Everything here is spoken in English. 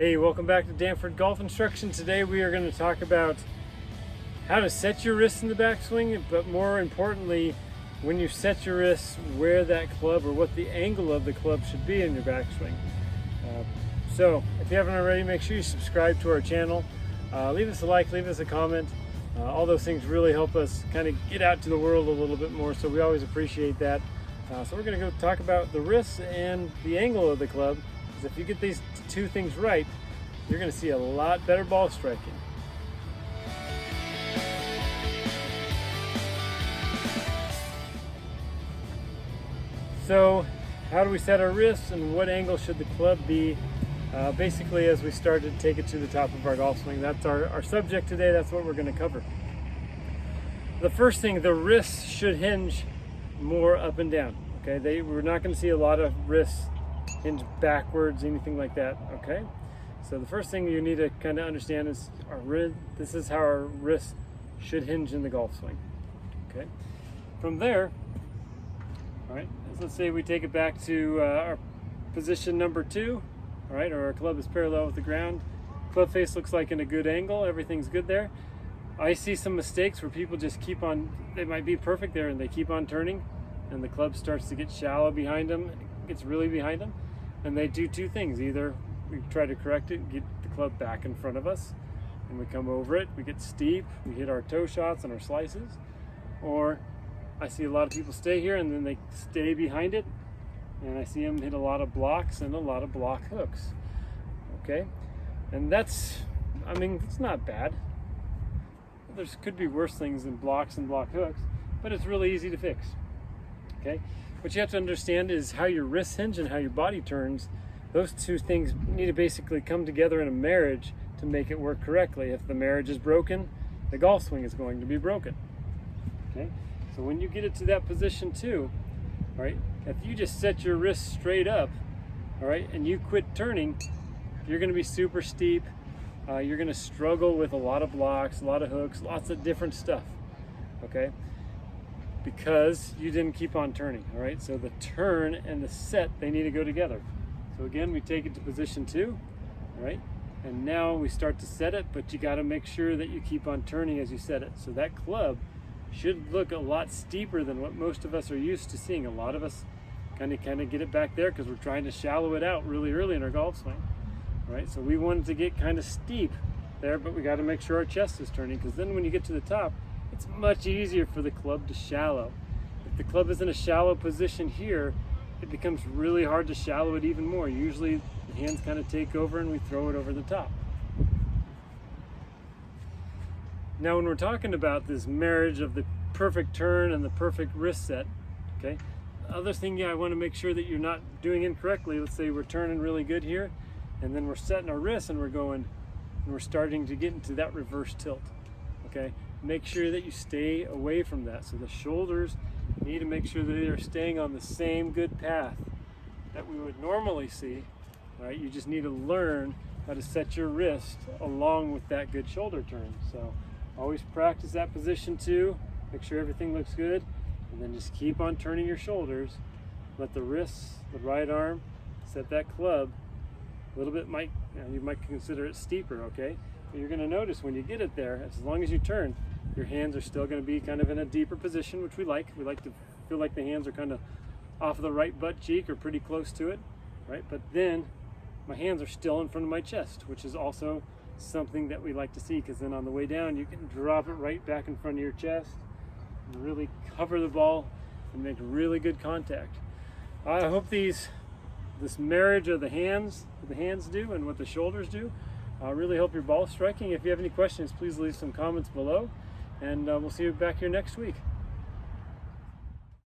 Hey, welcome back to Danford Golf Instruction. Today we are going to talk about how to set your wrists in the backswing, but more importantly, when you set your wrists, where that club or what the angle of the club should be in your backswing. So if you haven't already, make sure you subscribe to our channel. Leave us a like, leave us a comment. All those things really help us kind of get out to the world a little bit more, so we always appreciate that. So we're going to go talk about the wrists and the angle of the club. If you get these two things right, you're going to see a lot better ball striking. So how do we set our wrists and what angle should the club be? Basically, as we start to take it to the top of our golf swing, that's our subject today. That's what we're going to cover. The first thing, the wrists should hinge more up and down. Okay, we're not going to see a lot of wrists hinge backwards, anything like that. Okay, so the first thing you need to kind of understand is this is how our wrists should hinge in the golf swing. Okay, from there, all right, let's say we take it back to our position number 2. All right, or our club is parallel with the ground, club face looks like in a good angle, everything's good there. I see some mistakes where people just keep on, they might be perfect there and they keep on turning and the club starts to get shallow behind them, gets really behind them, and they do two things. Either we try to correct it, get the club back in front of us, and we come over it, we get steep, we hit our toe shots and our slices, or I see a lot of people stay here and then they stay behind it, and I see them hit a lot of blocks and a lot of block hooks. Okay, and that's, I mean, it's not bad. There could be worse things than blocks and block hooks, but it's really easy to fix. Okay, what you have to understand is how your wrists hinge and how your body turns. Those two things need to basically come together in a marriage to make it work correctly. If the marriage is broken, the golf swing is going to be broken. Okay, so when you get it to that position 2, all right, if you just set your wrists straight up, all right, and you quit turning, you're going to be super steep. You're going to struggle with a lot of blocks, a lot of hooks, lots of different stuff. Okay, because you didn't keep on turning. All right, so the turn and the set, they need to go together. So again, we take it to position 2, all right, and now we start to set it, but you got to make sure that you keep on turning as you set it. So that club should look a lot steeper than what most of us are used to seeing. A lot of us kind of get it back there because we're trying to shallow it out really early in our golf swing. All right, so we want it to get kind of steep there, but we got to make sure our chest is turning, because then when you get to the top, it's much easier for the club to shallow. If the club is in a shallow position here, it becomes really hard to shallow it even more. Usually the hands kind of take over and we throw it over the top. Now when we're talking about this marriage of the perfect turn and the perfect wrist set, okay, other thing I want to make sure that you're not doing incorrectly. Let's say we're turning really good here and then we're setting our wrists and we're starting to get into that reverse tilt. Okay, make sure that you stay away from that. So the shoulders need to make sure that they are staying on the same good path that we would normally see. Right, you just need to learn how to set your wrist along with that good shoulder turn. So always practice that position 2, make sure everything looks good, and then just keep on turning your shoulders. Let the wrists, the right arm, set that club a little bit. You might consider it steeper, okay? But you're going to notice when you get it there, as long as you turn, your hands are still going to be kind of in a deeper position, which we like. We like to feel like the hands are kind of off of the right butt cheek or pretty close to it, right? But then my hands are still in front of my chest, which is also something that we like to see, because then on the way down you can drop it right back in front of your chest and really cover the ball and make really good contact. I hope this marriage of the hands, what the hands do and what the shoulders do, really help your ball striking. If you have any questions, please leave some comments below, and we'll see you back here next week.